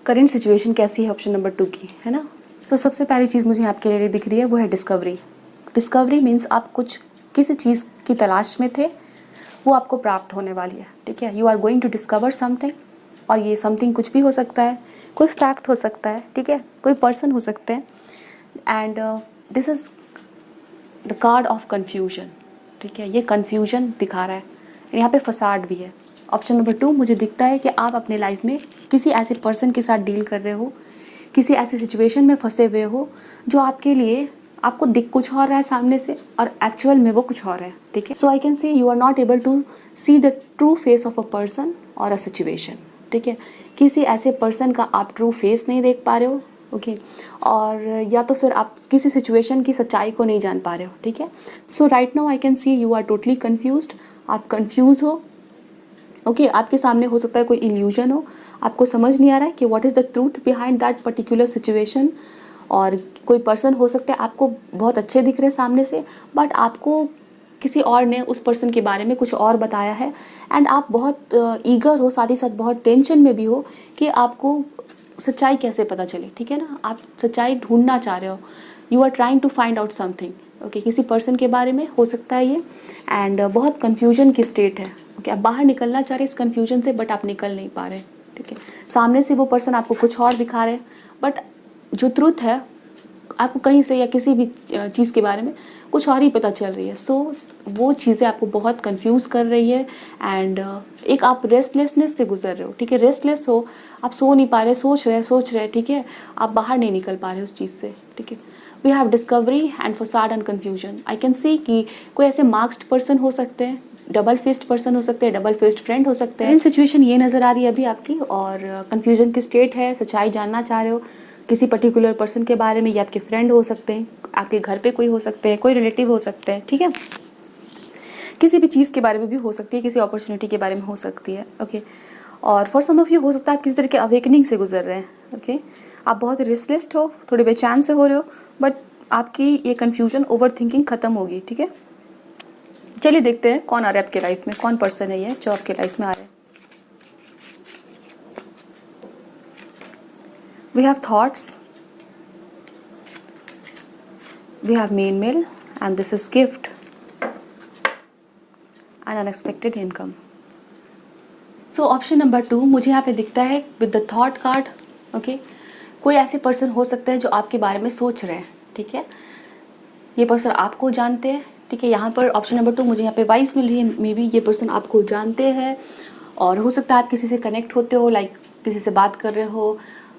Current situation कैसी है ऑप्शन नंबर 2 की, है ना। तो सबसे पहली चीज़ मुझे आपके लिए दिख रही है वो है डिस्कवरी। डिस्कवरी मीन्स आप कुछ किसी चीज़ की तलाश में थे, वो आपको प्राप्त होने वाली है, ठीक है। You are going to discover something, और ये समथिंग कुछ भी हो सकता है, कोई फैक्ट हो सकता है, ठीक है, कोई पर्सन हो सकते हैं। And this is the card of confusion, ठीक है। ये कन्फ्यूजन दिखा रहा है। यहाँ पे फसाड भी है। ऑप्शन नंबर 2 मुझे दिखता है कि आप अपने लाइफ में किसी ऐसे पर्सन के साथ डील कर रहे हो, किसी ऐसी सिचुएशन में फंसे हुए हो जो आपके लिए, आपको दिख कुछ और रहा है सामने से और एक्चुअल में वो कुछ और है, ठीक है। So I can say you are not able to see the true face of a person और अ सिचुएशन, ठीक है। किसी ऐसे पर्सन का आप ट्रू फेस नहीं देख पा रहे हो, ओके। और या तो फिर आप किसी सिचुएशन की सच्चाई को नहीं जान पा रहे हो, ठीक है। So right now I can see you are totally confused. आप कन्फ्यूज़ हो, ओके। आपके सामने हो सकता है कोई इल्यूजन हो, आपको समझ नहीं आ रहा है कि what is the truth behind that particular situation. और कोई पर्सन हो सकता है आपको बहुत अच्छे दिख रहे हैं सामने से, बट आपको किसी और ने उस पर्सन के बारे में कुछ और बताया है एंड आप बहुत ईगर हो, साथ ही साथ बहुत टेंशन में भी हो कि आपको सच्चाई कैसे पता चले, ठीक है ना। आप सच्चाई ढूंढना चाह रहे हो, you are trying to find out something, okay, किसी पर्सन के बारे में हो सकता है ये। एंड बहुत कन्फ्यूजन की स्टेट है, ओके, आप बाहर निकलना चाह रहे हैं इस कन्फ्यूजन से, बट आप निकल नहीं पा रहे, ठीक है। सामने से वो पर्सन आपको कुछ और दिखा रहे हैं, बट जो ट्रुथ है आपको कहीं से या किसी भी चीज़ के बारे में कुछ और ही पता चल रही है। सो वो चीज़ें आपको बहुत कंफ्यूज कर रही है एंड एक आप रेस्टलेसनेस से गुजर रहे हो, ठीक है। रेस्टलेस हो, आप सो नहीं पा रहे, सोच रहे, ठीक है, आप बाहर नहीं निकल पा रहे उस चीज़ से, ठीक है। We have discovery and facade and confusion. I can see कि कोई ऐसे मार्क्स्ड पर्सन हो सकते हैं, डबल फेस्ड पर्सन हो सकते हैं, डबल फेस्ड फ्रेंड हो सकते हैं। इन सिचुएशन ये नज़र आ रही है अभी आपकी, और कन्फ्यूजन की स्टेट है, सच्चाई जानना चाह रहे हो किसी पर्टिकुलर पर्सन के बारे में। ये आपके फ्रेंड हो सकते हैं, आपके घर पे कोई हो सकते हैं, कोई रिलेटिव हो सकते हैं, ठीक है। किसी भी चीज़ के बारे में भी हो सकती है, किसी अपॉर्चुनिटी के बारे में हो सकती है, ओके। और फॉर सम ऑफ यू हो सकता है आप किसी तरह के अवेकनिंग से गुजर रहे हैं, ओके। आप बहुत रेस्टलेस हो, थोड़े बेचैन से हो रहे हो, बट आपकी ये कन्फ्यूजन, ओवर थिंकिंग ख़त्म होगी, ठीक है। चलिए देखते हैं कौन आ रहा है आपके लाइफ में, कौन पर्सन है ये जो आपके लाइफ में आ रहा है। We have thoughts, we have main male, and this is gift and unexpected income. So option number 2 मुझे यहाँ पे दिखता है with the thought card, okay. कोई ऐसे पर्सन हो सकते हैं जो आपके बारे में सोच रहे हैं, ठीक है। ये पर्सन आपको जानते हैं, ठीक है। यहाँ पर ऑप्शन नंबर 2 मुझे यहाँ पे वाइस मिल रही है, मे बी ये पर्सन आपको जानते हैं और हो सकता है आप किसी से कनेक्ट होते हो, लाइक किसी से बात कर रहे हो,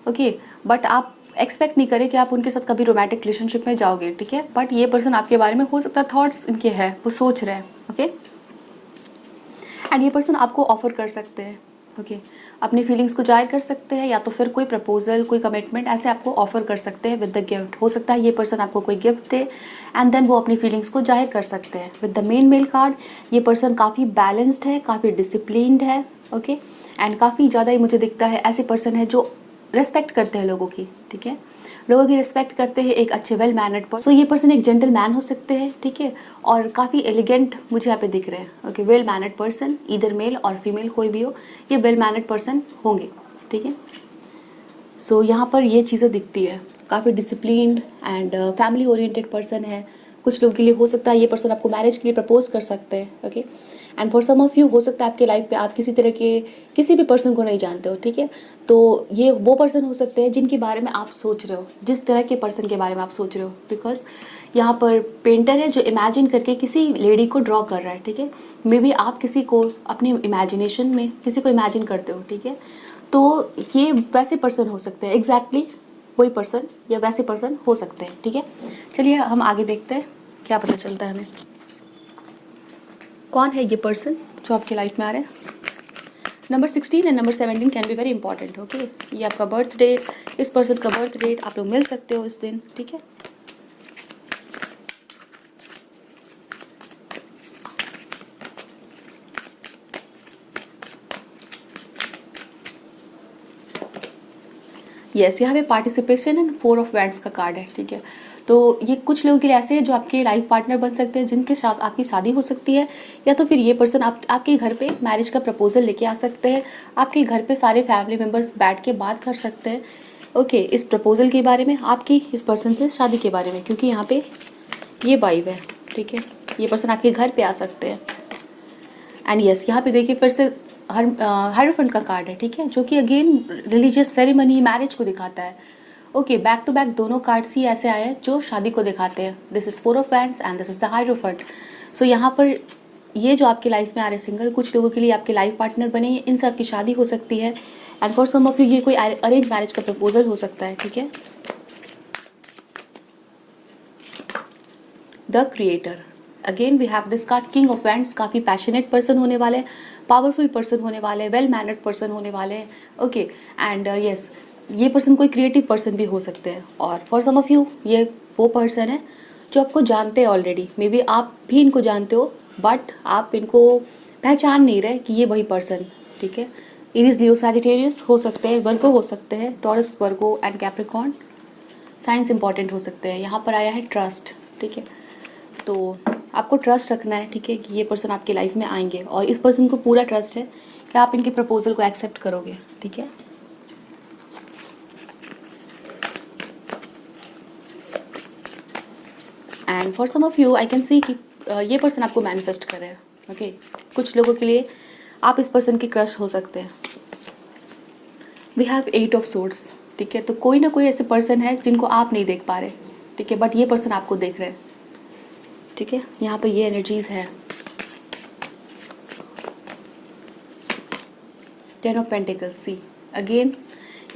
ओके, बट आप एक्सपेक्ट नहीं करें कि आप उनके साथ कभी रोमांटिक रिलेशनशिप में जाओगे, ठीक है। बट ये पर्सन आपके बारे में हो सकता है थॉट्स इनके हैं, वो सोच रहे हैं, ओके। एंड ये पर्सन आपको ऑफर कर सकते हैं, ओके, अपनी फीलिंग्स को जाहिर कर सकते हैं, या तो फिर कोई प्रपोजल, कोई कमिटमेंट ऐसे आपको ऑफर कर सकते हैं विद द गिफ्ट। हो सकता है ये पर्सन आपको कोई गिफ्ट दे एंड देन वो अपनी फीलिंग्स को जाहिर कर सकते हैं with the main male card. ये पर्सन काफ़ी बैलेंस्ड है, काफ़ी डिसिप्लिन्ड है, ओके, एंड काफ़ी ज़्यादा ही मुझे दिखता है ऐसे पर्सन है जो रेस्पेक्ट करते हैं लोगों की, ठीक है, लोगों की रिस्पेक्ट करते हैं, एक अच्छे वेल मैनर्ड पर्सन। सो ये पर्सन एक जेंटल मैन हो सकते हैं, ठीक है, और काफ़ी एलिगेंट मुझे यहाँ पे दिख रहे हैं, okay. Well mannered person, either male और फीमेल कोई भी हो, ये वेल मैनर्ड पर्सन होंगे, ठीक है। सो यहाँ पर ये चीज़ें दिखती है, काफ़ी disciplined and family oriented person है। कुछ लोगों के लिए हो सकता है ये पर्सन आपको मैरिज के लिए प्रपोज कर सकते हैं, okay. And for some of you हो सकता है आपके लाइफ पे आप किसी तरह के किसी भी पर्सन को नहीं जानते हो, ठीक है। तो ये वो पर्सन हो सकते हैं जिनके बारे में आप सोच रहे हो, जिस तरह के पर्सन के बारे में आप सोच रहे हो, बिकॉज यहाँ पर पेंटर है जो इमेजिन करके किसी लेडी को ड्रॉ कर रहा है, ठीक है। मे बी आप किसी को अपनी इमेजिनेशन में किसी को इमेजिन करते हो, ठीक है। तो ये वैसे पर्सन हो सकते हैं, एग्जैक्टली वही पर्सन या वैसे पर्सन हो सकते हैं, ठीक है। चलिए हम आगे देखते हैं क्या पता चलता है हमें, कौन है ये पर्सन जो आपकी लाइफ में आ रहा है। Number 16 and number 17 can be very important, okay. ये आपका बर्थ डेट, इस पर्सन का बर्थ डेट, आप लोग मिल सकते हो इस दिन, ठीक है। यस, यहाँ पे पार्टिसिपेशन एंड 4 ऑफ वैंड्स का कार्ड है, ठीक है। तो ये कुछ लोगों के लिए ऐसे हैं जो आपके लाइफ पार्टनर बन सकते हैं, जिनके साथ आपकी शादी हो सकती है, या तो फिर ये पर्सन आपके घर पे मैरिज का प्रपोजल लेके आ सकते हैं। आपके घर पे सारे फैमिली मेम्बर्स बैठ के बात कर सकते हैं, ओके, इस प्रपोजल के बारे में, आपकी इस पर्सन से शादी के बारे में, क्योंकि यहाँ पे ये वाइब है, ठीक है। ये पर्सन आपके घर पर आ सकते हैं। एंड यस, यहाँ पे देखिए फिर से हायरोफेंट का कार्ड है, ठीक है, जो कि अगेन रिलीजियस सेरेमनी, मैरिज को दिखाता है, ओके। बैक टू बैक दोनों कार्ड्स ही ऐसे आए हैं जो शादी को दिखाते हैं। This is 4 of wands and this is the hierophant. So यहाँ पर ये जो आपकी लाइफ में आ रहे सिंगल, कुछ लोगों के लिए आपके लाइफ पार्टनर बने, इन सब की शादी हो सकती है। And for some of you ये कोई अरेंज मैरिज का प्रपोजल हो सकता है, ठीक है। The creator, again we have this card king of wands. काफ़ी पैशनेट पर्सन होने वाले, पावरफुल पर्सन होने वाले, वेल मैनर्ड पर्सन होने वाले, ओके। एंड यस, ये पर्सन कोई क्रिएटिव पर्सन भी हो सकते हैं। और फॉर सम ऑफ यू ये वो पर्सन है जो आपको जानते हैं ऑलरेडी, मे बी आप भी इनको जानते हो, बट आप इनको पहचान नहीं रहे कि ये वही पर्सन, ठीक है। एरीज, लियो, सैजिटेरियस हो सकते हैं, वर्गो हो सकते हैं, taurus, Virgo and Capricorn. Science important हो सकते हैं। यहाँ पर आया है ट्रस्ट, ठीक है। तो आपको ट्रस्ट रखना है, ठीक है, कि ये पर्सन आपकी लाइफ में आएंगे और इस पर्सन को पूरा ट्रस्ट है कि आप इनके प्रपोजल को एक्सेप्ट करोगे, ठीक है। And for some of you I can see कि ये पर्सन आपको मैनिफेस्ट कर रहे हैं, ओके। कुछ लोगों के लिए आप इस पर्सन के क्रश हो सकते हैं। वी हैव 8 ऑफ सोर्ड्स, ठीक है। तो कोई ना कोई ऐसे पर्सन है जिनको आप नहीं देख पा रहे, ठीक है, बट ये पर्सन आपको देख रहे हैं, ठीक है। यहाँ पर ये एनर्जीज है। 10 ऑफ पेंटिकल्स, सी अगेन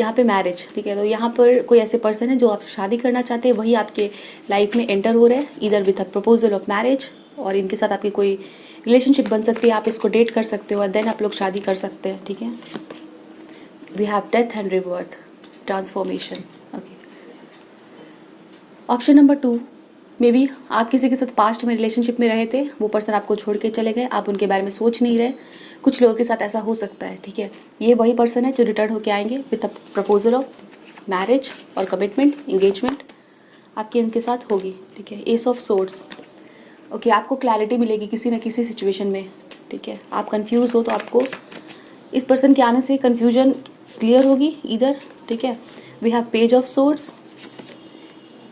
यहाँ पे मैरिज, ठीक है। तो यहाँ पर कोई ऐसे पर्सन है जो आपसे शादी करना चाहते हैं, वही आपके लाइफ में एंटर हो रहे हैं, इधर with a proposal of marriage, और इनके साथ आपकी कोई रिलेशनशिप बन सकती है, आप इसको डेट कर सकते हो और देन आप लोग शादी कर सकते हैं, ठीक है। We have death and rebirth, transformation, okay. Option number 2, maybe आप किसी के साथ पास्ट में रिलेशनशिप में रहे थे, वो पर्सन आपको छोड़ के चले गए, आप उनके बारे में सोच नहीं रहे। कुछ लोगों के साथ ऐसा हो सकता है, ठीक है। ये वही पर्सन है जो रिटर्न होके आएंगे with a proposal of marriage और कमिटमेंट, इंगेजमेंट आपकी इनके साथ होगी, ठीक है। S of swords, okay. आपको क्लैरिटी मिलेगी किसी न किसी सिचुएशन में, ठीक है। आप कंफ्यूज हो तो आपको इस पर्सन के आने से कन्फ्यूजन क्लियर होगी इधर, ठीक है। We have page of swords,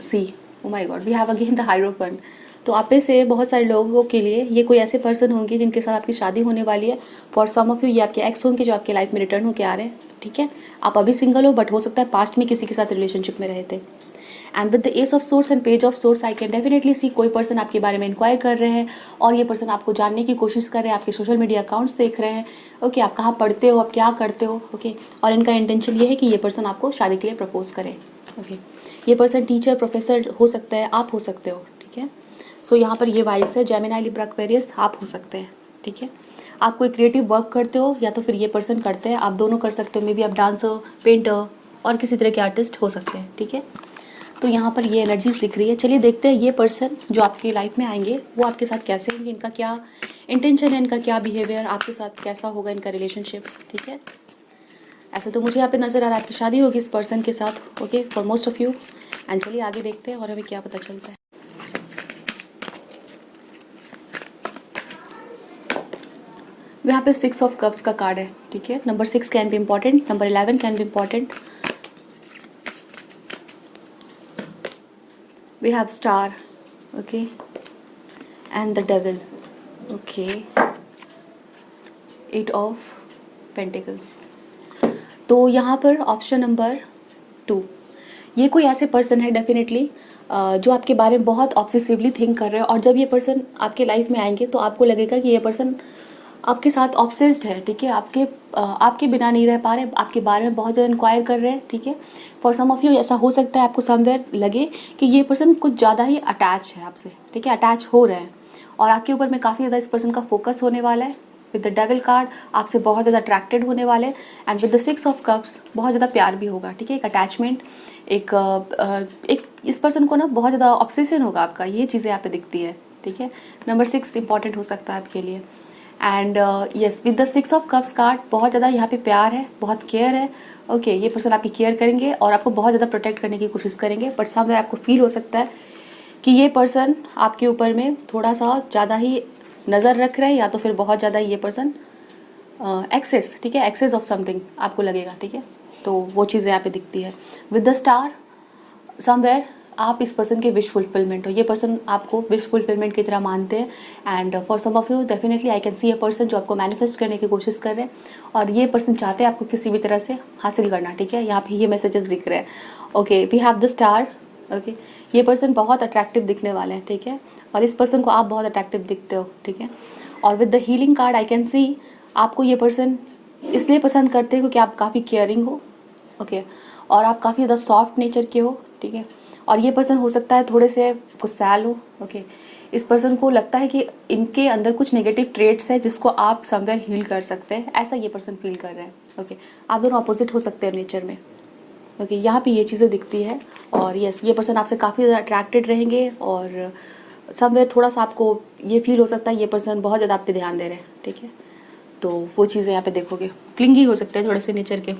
see oh my God, we have again the hierophant. तो आप में से बहुत सारे लोगों के लिए ये कोई ऐसे पर्सन होंगे जिनके साथ आपकी शादी होने वाली है। फॉर सम ऑफ यू ये आपके एक्स होंगे जो आपके लाइफ में रिटर्न होके आ रहे हैं, ठीक है। आप अभी सिंगल हो बट हो सकता है पास्ट में किसी के साथ रिलेशनशिप में रहे थे। And with the ace of swords and page of swords I can definitely see कोई पर्सन आपके बारे में इंक्वायर कर रहे हैं और ये पर्सन आपको जानने की कोशिश कर रहे हैं, आपके सोशल मीडिया अकाउंट्स देख रहे हैं, ओके। आप कहाँ पढ़ते हो, आप क्या करते हो, ओके। और इनका इंटेंशन ये है कि ये पर्सन आपको शादी के लिए प्रपोज करे, ओके। ये पर्सन टीचर, प्रोफेसर हो सकता है, आप हो सकते हो, ठीक है। सो यहाँ पर ये वाइब्स है, जेमिनी, लिब्रा, एक्वेरियस आप हो सकते हैं, ठीक है। आप कोई क्रिएटिव वर्क करते हो या तो फिर ये पर्सन करते हैं, आप दोनों कर सकते हो। मे बी आप डांसर, पेंटर और किसी तरह के आर्टिस्ट हो सकते हैं, ठीक है। तो यहाँ पर ये एनर्जीज दिख रही है। चलिए देखते हैं ये पर्सन जो आपकी लाइफ में आएंगे वो आपके साथ कैसे होंगे, इनका क्या इंटेंशन है, इनका क्या बिहेवियर, आपके साथ कैसा होगा इनका रिलेशनशिप, ठीक है। ऐसे तो मुझे यहाँ पे नज़र आ रहा है आपकी शादी होगी इस पर्सन के साथ, okay, for most of you. And चलिए आगे देखते हैं और हमें क्या पता चलता है। यहाँ पे 6 ऑफ कप्स का कार्ड है, ठीक है। Number 6 can be important, number 11 can be important. We have star, okay, and the devil, okay. 8 of pentacles. तो यहाँ पर ऑप्शन नंबर 2, ये कोई ऐसे पर्सन है डेफिनेटली जो आपके बारे में बहुत ऑब्सेसिवली थिंक कर रहे हैं और जब ये पर्सन आपके लाइफ में आएंगे तो आपको लगेगा कि ये पर्सन आपके साथ ऑब्सेस्ड है, ठीक है। आपके बिना नहीं रह पा रहे, आपके बारे में बहुत ज़्यादा इंक्वायर कर रहे हैं, ठीक है। फॉर सम ऑफ यू ऐसा हो सकता है आपको समवेयर लगे कि ये पर्सन कुछ ज़्यादा ही अटैच है आपसे, ठीक है, अटैच हो रहे हैं और आपके ऊपर में काफ़ी ज़्यादा इस पर्सन का फोकस होने वाला है। विद द डेविल कार्ड आपसे बहुत ज़्यादा अट्रैक्टेड होने वाले, and with the 6 of cups बहुत ज़्यादा प्यार भी होगा, ठीक है। एक अटैचमेंट, एक इस पर्सन को ना बहुत ज़्यादा ऑब्सेशन होगा आपका, ये चीज़ें यहाँ पे दिखती है, ठीक है। नंबर 6 इंपॉर्टेंट हो सकता है आपके लिए। And yes, with the 6 of cups card बहुत ज़्यादा यहाँ पे प्यार है, बहुत केयर है, ओके। ये पर्सन आपकी केयर करेंगे और आपको बहुत ज़्यादा प्रोटेक्ट करने की कोशिश करेंगे, बट समवेयर आपको फील हो सकता है कि ये पर्सन आपके ऊपर में थोड़ा सा ज़्यादा ही नज़र रख रहे हैं या तो फिर बहुत ज़्यादा ये पर्सन एक्सेस, ठीक है, एक्सेस ऑफ समथिंग आपको लगेगा, ठीक है। तो वो चीज़ें यहाँ पे दिखती है। विद द स्टार समवेयर आप इस पर्सन के विश फुलफिलमेंट हो, ये पर्सन आपको विश फुलफिलमेंट की तरह मानते हैं। And for some of you definitely I can see a person जो आपको मैनिफेस्ट करने की कोशिश कर रहे हैं और ये पर्सन चाहते हैं आपको किसी भी तरह से हासिल करना, ठीक है। यहाँ पे ये मैसेजेस दिख रहे हैं, okay. We have the star, okay. ये पर्सन बहुत अट्रैक्टिव दिखने वाले हैं, ठीक है, और इस पर्सन को आप बहुत अट्रैक्टिव दिखते हो, ठीक है। और with the healing card I can सी आपको ये पर्सन इसलिए पसंद करते हैं क्योंकि आप काफ़ी केयरिंग हो, ओके, और आप काफ़ी ज़्यादा सॉफ्ट नेचर के हो, ठीक है। और ये पर्सन हो सकता है थोड़े से गुस्सैल हो, ओके। इस पर्सन को लगता है कि इनके अंदर कुछ नेगेटिव ट्रेट्स है जिसको आप समवेयर हील कर सकते हैं, ऐसा ये पर्सन फील कर रहे हैं, ओके। आप दोनों अपोजिट हो सकते हैं नेचर में, ओके। यहाँ पे ये चीज़ें दिखती है। और यस, ये पर्सन आपसे काफ़ी ज़्यादा अट्रैक्टेड रहेंगे और समवेयर थोड़ा सा आपको ये फील हो सकता है ये पर्सन बहुत ज़्यादा आप पे ध्यान दे रहे हैं, ठीक है। तो वो चीज़ें यहाँ पे देखोगे, क्लिंगी हो सकते हैं थोड़े से नेचर के।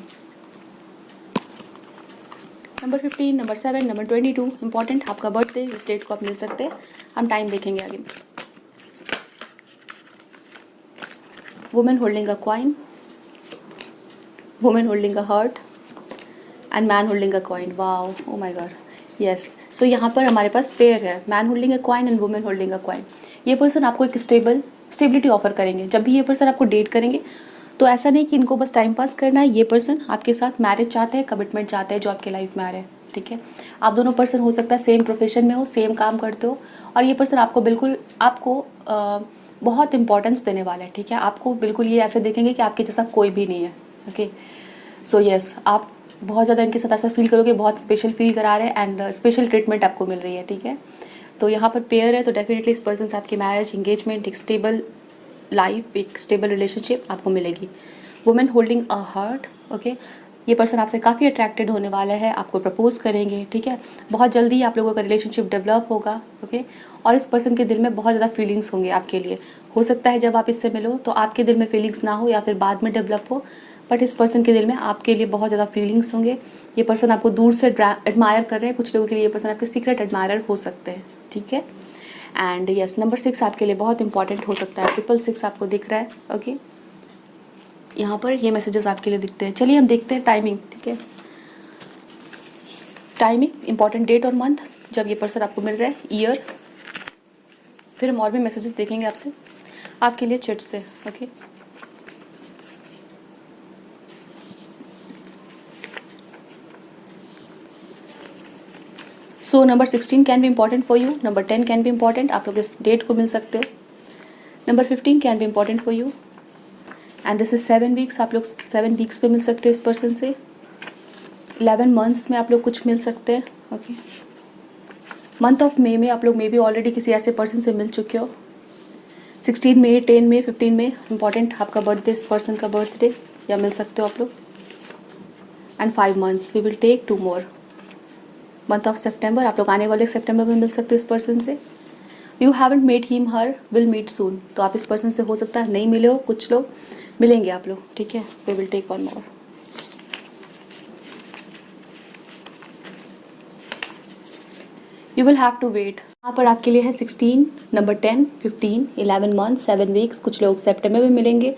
नंबर 15, नंबर 7, नंबर 22 इंपॉर्टेंट, आपका बर्थडे, इस डेट को आप मिल सकते हैं, हम टाइम देखेंगे आगे। Women holding a coin, women holding a heart and man holding a coin. Wow, oh my god, yes. So यहाँ पर हमारे पास पेयर है, man holding a coin and women holding a coin. ये पर्सन आपको एक स्टेबिलिटी ऑफर करेंगे। जब भी ये पर्सन आपको डेट करेंगे तो ऐसा नहीं कि इनको बस टाइम पास करना है, ये पर्सन आपके साथ मैरिज चाहते हैं, कमिटमेंट चाहते हैं, जो आपके लाइफ में आ रहे हैं, ठीक है। आप दोनों पर्सन हो सकता है सेम प्रोफेशन में हो, सेम काम करते हो, और ये पर्सन आपको बिल्कुल बहुत इंपॉर्टेंस देने वाला है, ठीक है। आपको बिल्कुल ये ऐसे देखेंगे कि आपके जैसा कोई भी नहीं है, ओके। सो यस, आप बहुत ज़्यादा इनके साथ ऐसा फील करोगे, बहुत स्पेशल फील करा रहे हैं एंड स्पेशल ट्रीटमेंट आपको मिल रही है, ठीक है। तो यहाँ पर पेयर है, तो डेफिनेटली इस पर्सन से आपकी मैरिज, इंगेजमेंट, एक स्टेबल लाइफ, एक स्टेबल रिलेशनशिप आपको मिलेगी। Women holding a heart, okay. ये पर्सन आपसे काफ़ी अट्रैक्टेड होने वाला है, आपको प्रपोज करेंगे, ठीक है। बहुत जल्दी आप लोगों का रिलेशनशिप डेवलप होगा, ओके। और इस पर्सन के दिल में बहुत ज़्यादा फीलिंग्स होंगे आपके लिए। हो सकता है जब आप इससे मिलो तो आपके दिल में फीलिंग्स ना हो या फिर बाद में डेवलप हो, बट इस पर्सन के दिल में आपके लिए बहुत ज़्यादा फीलिंग्स होंगे। ये पर्सन आपको दूर से एडमायर कर रहे हैं। कुछ लोगों के लिए ये पर्सन आपके सीक्रेट एडमायरर हो सकते हैं, ठीक है। एंड यस, नंबर 6 आपके लिए बहुत इंपॉर्टेंट हो सकता है। 666 आपको दिख रहा है, ओके। यहाँ पर ये मैसेजेस आपके लिए दिखते हैं। चलिए हम देखते हैं टाइमिंग, ठीक है। टाइमिंग, इंपॉर्टेंट डेट और मंथ जब ये पर्सन आपको मिल रहा है, ईयर, फिर हम और भी मैसेजेस देखेंगे आपसे आपके लिए चैट से, okay. So number 16 can be important for you, number 10 can be important, आप लोग इस डेट को मिल सकते हो। Number 15 can be important for you and this is 7 weeks, आप लोग 7 वीक्स पे मिल सकते हो इस पर्सन से। 11 मंथ्स में आप लोग कुछ मिल सकते हैं, ओके। मंथ ऑफ मे में आप लोग मे बी ऑलरेडी किसी ऐसे पर्सन से मिल चुके हो। 16 मई, 10 मई, 15 में इंपॉर्टेंट आपका बर्थडे, इस पर्सन का बर्थडे, या मिल सकते हो आप लोग। And 5 months, we will take 2 more. Month of September, आप लोग आने वाले सेप्टेम्बर में मिल सकते हो इस पर्सन से। You haven't met him her, will meet soon, तो आप इस पर्सन से हो सकता है नहीं मिले हो, कुछ लोग मिलेंगे आप लोग, ठीक है। We will take 1 more. You will have to wait. यहाँ पर आपके लिए है 16, नंबर 10, 15, 11 मंथ, 7 वीक्स। कुछ लोग सेप्टेम्बर में मिलेंगे,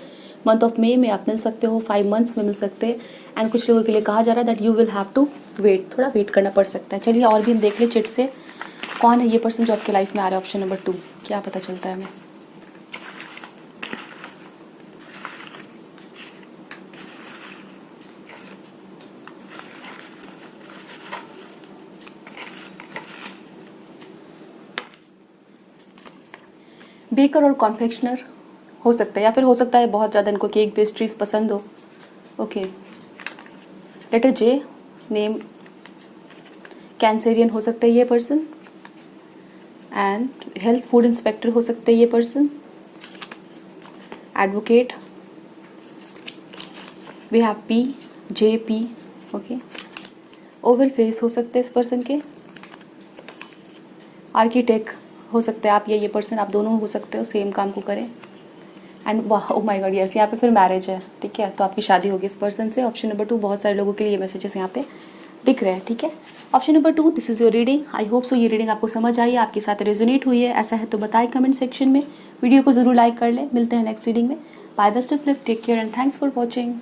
मंथ ऑफ मे में आप मिल सकते हो, 5 मंथ्स में मिल सकते हैं। एंड कुछ लोगों के लिए कहा जा रहा है that you will have to wait, थोड़ा वेट करना पड़ सकता है। चलिए और भी हम देख लें चिट से कौन है ये पर्सन जो आपके लाइफ में आ रहा है। ऑप्शन नंबर 2, क्या पता चलता है हमें। बेकर और कॉन्फेक्शनर हो सकता है, या फिर हो सकता है बहुत ज़्यादा इनको केक पेस्ट्रीज पसंद हो, okay. Letter J, name Cancerian हो सकता है ये person. And health food inspector हो सकते हैं ये person. Advocate, we have P, J P, okay. Oval face हो सकते हैं इस पर्सन के। आर्किटेक्ट हो सकते हैं आप या ये पर्सन, आप दोनों हो सकते हो, सेम काम को करें। एंड वाह, ओ माय गॉड, यस, यहाँ पे फिर मैरिज है, ठीक है। तो आपकी शादी होगी इस पर्सन से। ऑप्शन नंबर 2, बहुत सारे लोगों के लिए ये मैसेजेस यहाँ पे दिख रहे हैं, ठीक है। Option number 2, this is your reading. I hope so ये रीडिंग आपको समझ आई है, आपके साथ रेजोनेट हुई है। ऐसा है तो बताएं कमेंट सेक्शन में। वीडियो को ज़रूर लाइक कर लें। मिलते हैं नेक्स्ट रीडिंग में। Bye, best of luck, take care and thanks for watching.